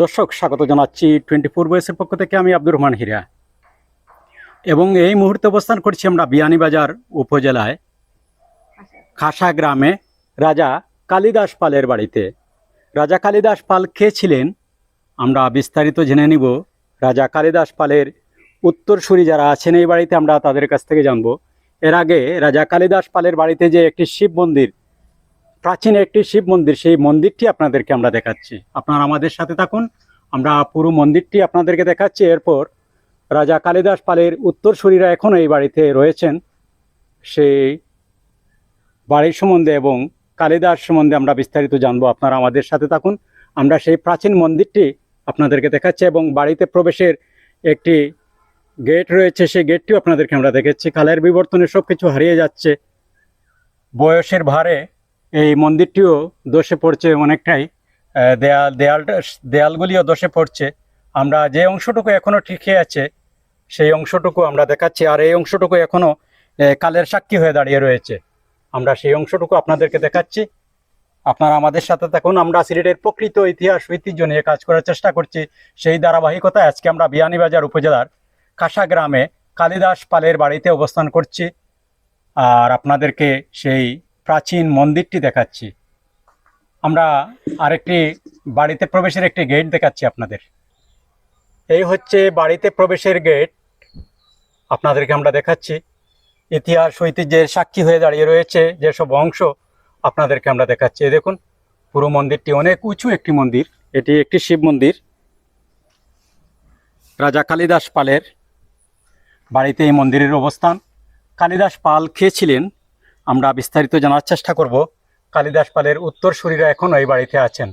দর্শক স্বাগত জানাচ্ছি 24 ভয়েসের পক্ষ থেকে। আমি আব্দুর রহমান হীরা এবং এই মুহূর্তে অবস্থান করছি আমরা বিয়ানীবাজার উপজেলায় খাসা গ্রামে রাজা কালিদাস পালের বাড়িতে। রাজা কালিদাস পাল কে ছিলেন আমরা বিস্তারিত জেনে নিব। রাজা কালিদাস পালের উত্তরসূরি যারা আছেন এই বাড়িতে আমরা তাদের কাছ থেকে জানব। এর আগে রাজা কালিদাস পালের বাড়িতে যে একটি শিব মন্দির, প্রাচীন একটি শিব মন্দির, সেই মন্দিরটি আপনাদেরকে আমরা দেখাচ্ছি। আপনারা আমাদের সাথে থাকুন, আমরা পুরো মন্দিরটি আপনাদেরকে দেখাচ্ছি। এরপর রাজা কালিদাস পালের উত্তরসূরিরা এখনও এই বাড়িতে রয়েছেন, সেই বাড়ির সম্বন্ধে এবং কালিদাস সম্বন্ধে আমরা বিস্তারিত জানবো। আপনারা আমাদের সাথে থাকুন, আমরা সেই প্রাচীন মন্দিরটি আপনাদেরকে দেখাচ্ছি এবং বাড়িতে প্রবেশের একটি গেট রয়েছে, সেই গেটটিও আপনাদেরকে আমরা দেখাচ্ছি। কালের বিবর্তনে সব কিছু হারিয়ে যাচ্ছে, বয়সের ভারে এই মন্দিরটিও দোষে পড়ছে অনেকটাই, দেয়ালগুলিও দোষে পড়ছে। আমরা যে অংশটুকু এখনো ঠিকই আছে সেই অংশটুকু আমরা দেখাচ্ছি, আর এই অংশটুকু এখনো কালের সাক্ষী হয়ে দাঁড়িয়ে রয়েছে। আমরা সেই অংশটুকু আপনাদেরকে দেখাচ্ছি, আপনারা আমাদের সাথে থাকুন। আমরা সিলেটের প্রকৃত ইতিহাস ঐতিহ্য নিয়ে কাজ করার চেষ্টা করছি, সেই ধারাবাহিকতায় আজকে আমরা বিয়ানীবাজার উপজেলার খাসা গ্রামে কালিদাস পালের বাড়িতে অবস্থান করছি আর আপনাদেরকে সেই প্রাচীন মন্দিরটি দেখাচ্ছি। আমরা আরেকটি বাড়িতে প্রবেশের একটি গেট দেখাচ্ছি আপনাদের। এই হচ্ছে বাড়িতে প্রবেশের গেট, আপনাদেরকে আমরা দেখাচ্ছি। ইতিহাস ঐতিহ্যের সাক্ষী হয়ে দাঁড়িয়ে রয়েছে যেসব অংশ আপনাদেরকে আমরা দেখাচ্ছি। দেখুন, পুরো মন্দিরটি অনেক উঁচু একটি মন্দির, এটি একটি শিব মন্দির। রাজা কালিদাস পালের বাড়িতে এই মন্দিরের অবস্থান। কালিদাস পাল কে ছিলেন আমরা বিস্তারিত জানার চেষ্টা করব। কালিদাস পালের উত্তরসূরিরা এখনও এই বাড়িতে আছেন।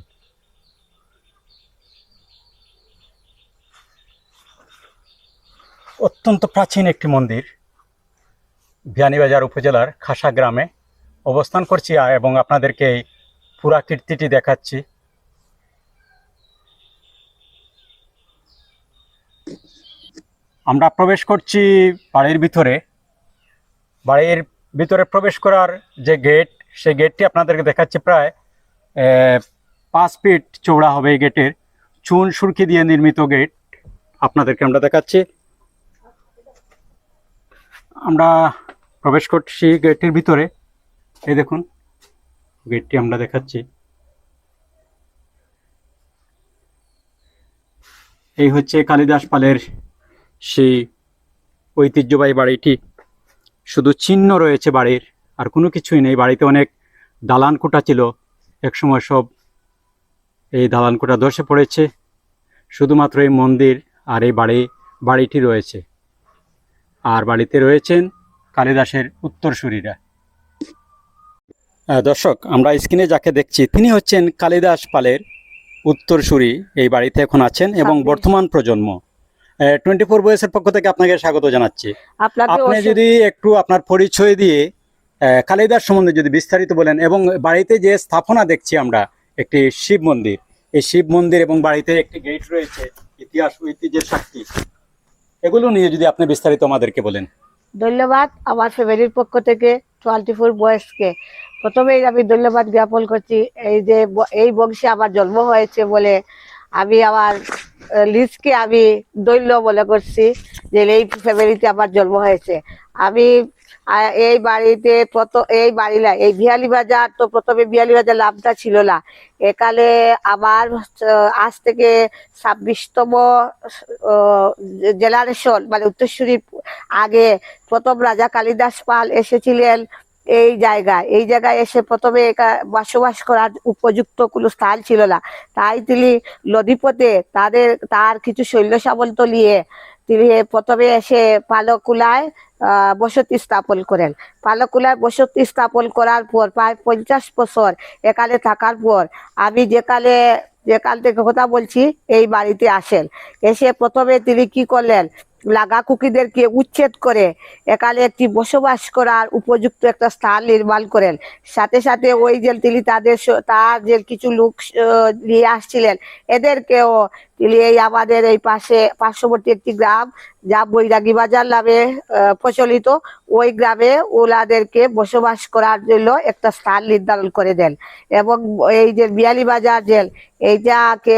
অত্যন্ত প্রাচীন একটি মন্দির, বিয়ানীবাজার উপজেলার খাসা গ্রামে অবস্থান করছি এবং আপনাদেরকে এই পুরাকীর্তিটি দেখাচ্ছি। আমরা প্রবেশ করছি বাড়ির ভিতরে। বাড়ির ভিতরে প্রবেশ করার যে গেট, সেই গেটটি আপনাদেরকে দেখাচ্ছি। প্রায় 5 ফিট চওড়া হবে এই গেটের, চুন সুরকি দিয়ে নির্মিত গেট আপনাদেরকে আমরা দেখাচ্ছি। আমরা প্রবেশ করছি গেটের ভিতরে, এই দেখুন গেটটি আমরা দেখাচ্ছি। এই হচ্ছে কালিদাস পালের সেই ঐতিহ্যবাহী বাড়িটি। শুধু চিহ্ন রয়েছে বাড়ির, আর কোনো কিছুই নেই। বাড়িতে অনেক দালান কোঠা ছিল, একসময় সব এই দালান কোঠা ধসে পড়েছে, শুধুমাত্র এই মন্দির আর এই বাড়িটি রয়েছে। আর বাড়িতে রয়েছেন কালিদাসের উত্তরসূরিরা। দর্শক, আমরা স্ক্রিনে যাকে দেখছি তিনি হচ্ছেন কালিদাস পালের উত্তরসূরি, এই বাড়িতে এখন আছেন এবং বর্তমান প্রজন্ম। 24 ভয়েসের পক্ষ থেকে আপনাকে স্বাগত জানাচ্ছি। আপনি যদি একটু আপনার পরিচয় দিয়ে কালিদাস সম্বন্ধে যদি বিস্তারিত বলেন, এবং বাড়িতে যে স্থাপনা দেখছি আমরা একটি শিব মন্দির, এই শিব মন্দির এবং বাড়িতে একটি গেট রয়েছে ইতিহাস ঐতিহ্যের সাক্ষী, এগুলো নিয়ে যদি আপনি বিস্তারিত আমাদেরকে বলেন। ধন্যবাদ। আমার ফ্যামিলির পক্ষ থেকে 24 ভয়েসকে প্রথমেই আমি ধন্যবাদ জ্ঞাপন করছি। এই বংশে আমার জন্ম হয়েছে বলে আমি আমার লিজকে আমি দৈন্য মনে করছি, যে এই ফ্যামিলিতে আমার জন্ম হয়েছে। আমি এই বাড়িতে এই বাড়িলা এই বিয়ানীবাজার, তো প্রথমে বিয়ানীবাজার নামটা ছিল না। একালে আমার আজ থেকে 26তম জেনারেশন, মানে উত্তরসূরি আগে প্রথম রাজা কালিদাস পাল এসেছিলেন এই জায়গায় এসে প্রথমে বসবাস করার উপযুক্ত কোনো স্থান ছিল না। তাই তিনি নদীপথে তার কিছু সৈন্য সামন্ত নিয়ে তিনি প্রথমে এসে পালকুলায় বসতি স্থাপন করেন। পালকুলায় বসতি স্থাপন করার পর প্রায় 50 বছর একালে থাকার পর আমি যেকাল থেকে কথা বলছি এই বাড়িতে আসেন। এসে প্রথমে তিনি কি করলেন, লাগা কুকিদেরকে উচ্ছেদ করে একালে একটি বসবাস করার উপযুক্ত একটা স্থান নির্মাণ করেন। সাথে সাথে ওই যে তিনি তার যে কিছু লোক নিয়ে আসছিলেন, এদেরকেও তিনি এই আমাদের এই পার্শ্ববর্তী একটি গ্রাম যা বৈরাগী বাজার নামে প্রচলিত, ওই গ্রামে ওনাদেরকে বসবাস করার জন্য একটা স্থান নির্ধারণ করে দেন। এবং এই যে বিয়ানীবাজার জেল, এইটাকে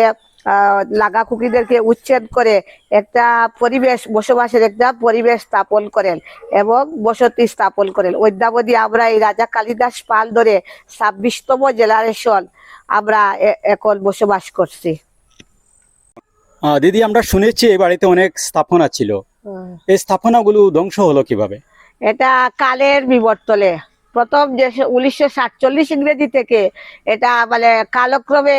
লাগা কুকিদেরকে উচ্ছেদ করে একটা পরিবেশ, বসবাসের একটা পরিবেশ স্থাপন করেন এবং বসতি স্থাপন করেন। অদ্যাবধি আমরা এই রাজা কালিদাস পাল ধরে 26তম জেনারেশন আমরা এখন বসবাস করছি। দিদি, আমরা শুনেছি এই বাড়িতে অনেক স্থাপনা ছিল, এই স্থাপনাগুলো ধ্বংস হলো কিভাবে? এটা কালের বিবর্তনে প্রথম যে 1947 ইংরেজি থেকে এটা মানে কালক্রমে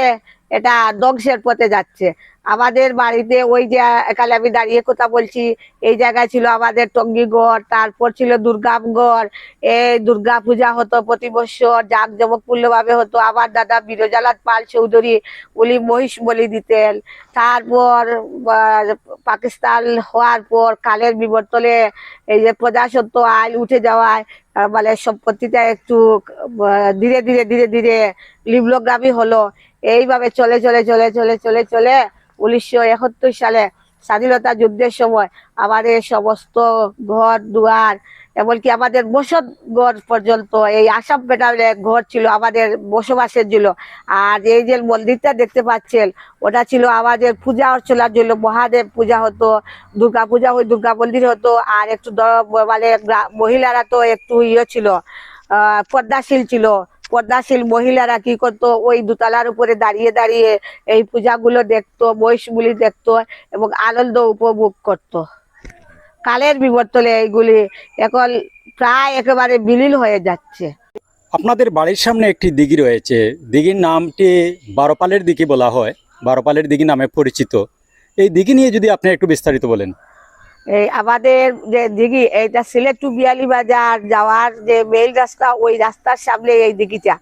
এটা ধ্বংসের পথে যাচ্ছে। আমাদের বাড়িতে ওই যে এখানে আমি দাঁড়িয়ে কথা বলছি, এই জায়গায় ছিল আমাদের টঙ্গিগড়, তারপর ছিল দুর্গামগড়। এই দুর্গা পূজা হতো প্রতি বছর, জাঁকজমকপূর্ণ ভাবে হতো। আমার দাদা বিরজালাল পাল চৌধুরী উনি মহিষ বলি দিতেন। তারপর পাকিস্তান হওয়ার পর কালের বিবর্তনে এই যে প্রজাসত্ব আইন উঠে যাওয়ায় মানে সম্পত্তিটা একটু ধীরে ধীরে ধীরে ধীরে নিম্নগামী হলো। এইভাবে চলে চলে চলে চলে চলে চলে 1971 সালে স্বাধীনতা যুদ্ধের সময় আমাদের সমস্ত ঘর দুয়ার, এমনকি আমাদের বসত ঘর পর্যন্ত, এই আসাম প্যাটার্নে ঘর ছিল আমাদের বসবাসের জন্য। আর এই যে মন্দিরটা দেখতে পাচ্ছেন, ওটা ছিল আমাদের পূজা অর্চনার জন্য। মহাদেব পূজা হতো, দুর্গা পূজা ওই দুর্গা মন্দির হতো। আর একটু মানে মহিলারা তো একটু ছিল, পর্দাশীল ছিল। পর্দাশীল মহিলারা কি করতো, ওই দোতলার উপরে দাঁড়িয়ে দাঁড়িয়ে এই পূজাগুলো দেখতো, মহিষগুলি দেখতো এবং আনন্দ উপভোগ করত। কালের বিবর্তনে এইগুলি এখন প্রায় একেবারে বিলীন হয়ে যাচ্ছে। আপনাদের বাড়ির সামনে একটি দিঘি রয়েছে, দিঘির নামটি বারোপালের দিঘি বলা হয়, বারোপালের দিঘি নামে পরিচিত। এই দিঘি নিয়ে যদি আপনি একটু বিস্তারিত বলেন। এই আমাদের যে দিঘি, এইটা সিলেট টু বিয়ানীবাজার যাওয়ার যে মেইল রাস্তা, ওই রাস্তার সামনে এই দিঘিটা।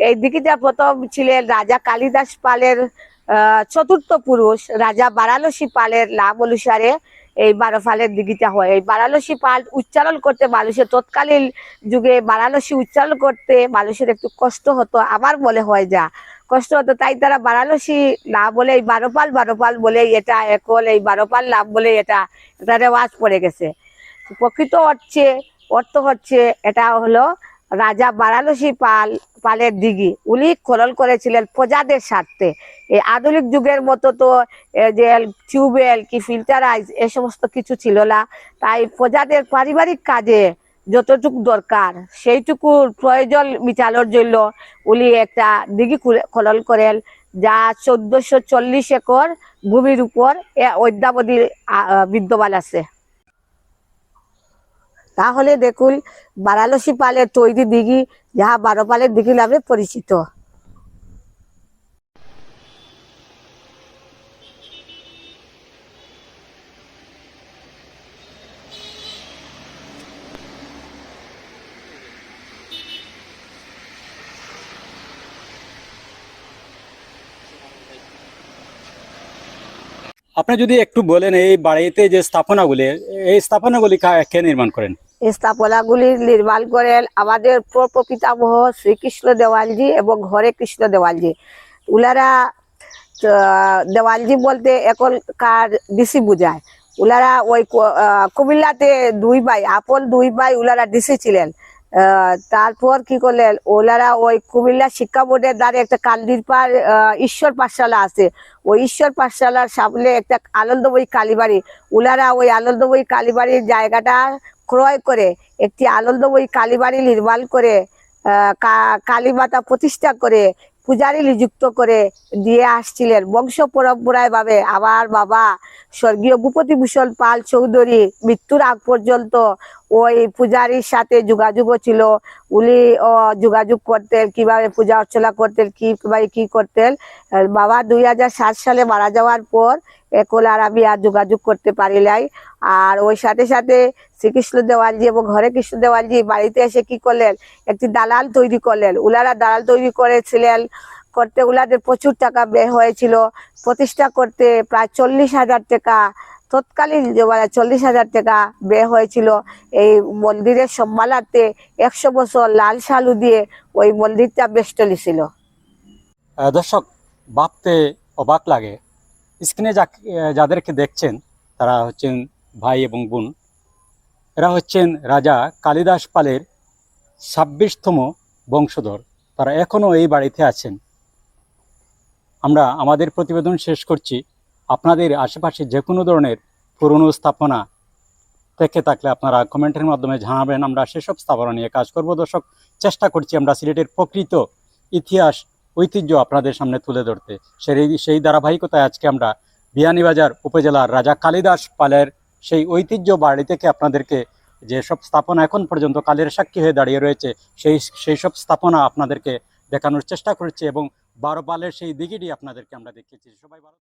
এই দিঘিটা প্রথম ছিলেন রাজা কালিদাস পালের চতুর্থ পুরুষ রাজা বারাণসী পালের নাম অনুসারে এই বারোপালের দিঘিটা হয়। এই বারাণসী পাল উচ্চারণ করতে মানুষের তৎকালীন যুগে বারাণসী উচ্চারণ করতে মানুষের একটু কষ্ট হতো, আমার মনে হয় যা কষ্ট হতো, তাই তারা বারাণসী না বলে এই বারোপাল বারোপাল বলেই এটা এখন এই বারোপাল নাম বলে এটা এটা রেওয়াজ পড়ে গেছে। প্রকৃত অর্থ হচ্ছে এটা হলো রাজা বারাণসী পালের দিঘি। উনি খনন করেছিলেন প্রজাদের স্বার্থে। এই আধুনিক যুগের মতো তো যে টিউবওয়েল কি ফিল্টারাইজ এ সমস্ত কিছু ছিল না, তাই প্রজাদের পারিবারিক কাজে যতটুকু দরকার সেইটুকুর প্রয়োজন মিটানোর জন্য উনি একটা দিঘি খনন করেন, যা 1440 একর ভূমির উপর অদ্যাবধি বিদ্যমান আছে। তাহলে দেখুন, বারাণসী পালের তৈরি দিঘি, যাহা বারোপালের দিঘি নামে পরিচিত। আপনি যদি একটু বলেন এই বাড়িতে যে স্থাপনাগুলি, এই স্থাপনাগুলি কে নির্মাণ করেন? এই স্থাপনাগুলি নির্মাণ করেন আমাদের প্রপিতামহ শ্রীকৃষ্ণ দেওয়ালজি এবং হরে কৃষ্ণ দেওয়ালজি। উনারা দেওয়ালজি বলতে এখনকার ডিসি বুঝায়। উনারা ওই কুমিল্লাতে দুই ভাই, আপন দুই ভাই, উনারা ডিসি ছিলেন। তারপর কি করলেন, ওনারা ওই কুমিল্লা শিক্ষা বোর্ডের দ্বারে একটা কান্দির পার ঈশ্বর পাঠশালা আছে, ওই ঈশ্বর পাঠশালার সামনে একটা আনন্দময়ী কালীবাড়ি। উনারা ওই আনন্দময়ী কালীবাড়ির জায়গাটা ক্রয় করে একটি আনন্দময়ী কালীবাড়ি নির্মাণ করে কালী মাতা প্রতিষ্ঠা করে পূজারী নিযুক্ত করে দিয়ে আসছিলেন বংশ পরম্পরায় ভাবে। আমার বাবা স্বর্গীয় ভূপতিভূষণ পাল চৌধুরী মৃত্যুর আগ পর্যন্ত ওই পূজারীর সাথে যোগাযোগ ছিল। উনি যোগাযোগ করতেন কিভাবে পূজা অর্চনা করতেন, কিভাবে কি করতেন। বাবা 2007 সালে মারা যাওয়ার পর এখন আর আমি আর যোগাযোগ করতে পারি নাই। আর ওই সাথে সাথে শ্রীকৃষ্ণ দেওয়ালজি এবং হরে কৃষ্ণ দেওয়ালজি বাড়িতে এসে কি করলেন, একটি দালাল তৈরি করলেন। উনারা দালাল তৈরি করেছিলেন, করতে উনাদের প্রচুর টাকা ব্যয় হয়েছিল। প্রতিষ্ঠা করতে প্রায় 40,000 টাকা, তৎকালীন 40,000 টাকা ব্যয় হয়েছিল। এই মন্দিরের সম্মানার্থে 100 বছর লাল শালু দিয়ে ওই মন্দিরটা বেষ্টনী ছিল। দর্শক, ভাবতে অবাক লাগে, স্ক্রিনে যাদেরকে দেখছেন তারা হচ্ছেন ভাই এবং বোন। এরা হচ্ছেন রাজা কালিদাস পালের 26তম বংশধর। তারা এখনো এই বাড়িতে আছেন। আমরা আমাদের প্রতিবেদন শেষ করছি। আপনাদের আশেপাশে যে কোনো ধরনের পুরনো স্থাপনা থেকে থাকলে আপনারা কমেন্টের মাধ্যমে জানাবেন, আমরা সেসব স্থাপনা নিয়ে কাজ করব। দর্শক, চেষ্টা করছি আমরা সিলেটের প্রকৃত ইতিহাস ঐতিহ্য আপনাদের সামনে তুলে ধরতে। সেই ধারাবাহিকতায় আজকে আমরা বিয়ানীবাজার উপজেলার রাজা কালিদাস পালের সেই ঐতিহ্য বাড়ি থেকে আপনাদেরকে যেসব স্থাপনা এখন পর্যন্ত কালের সাক্ষী হয়ে দাঁড়িয়ে রয়েছে সেই সব স্থাপনা আপনাদেরকে দেখানোর চেষ্টা করছি এবং 12 পালের সেই দিঘিটি আপনাদেরকে আমরা দেখিয়েছি। সবাই ভালো।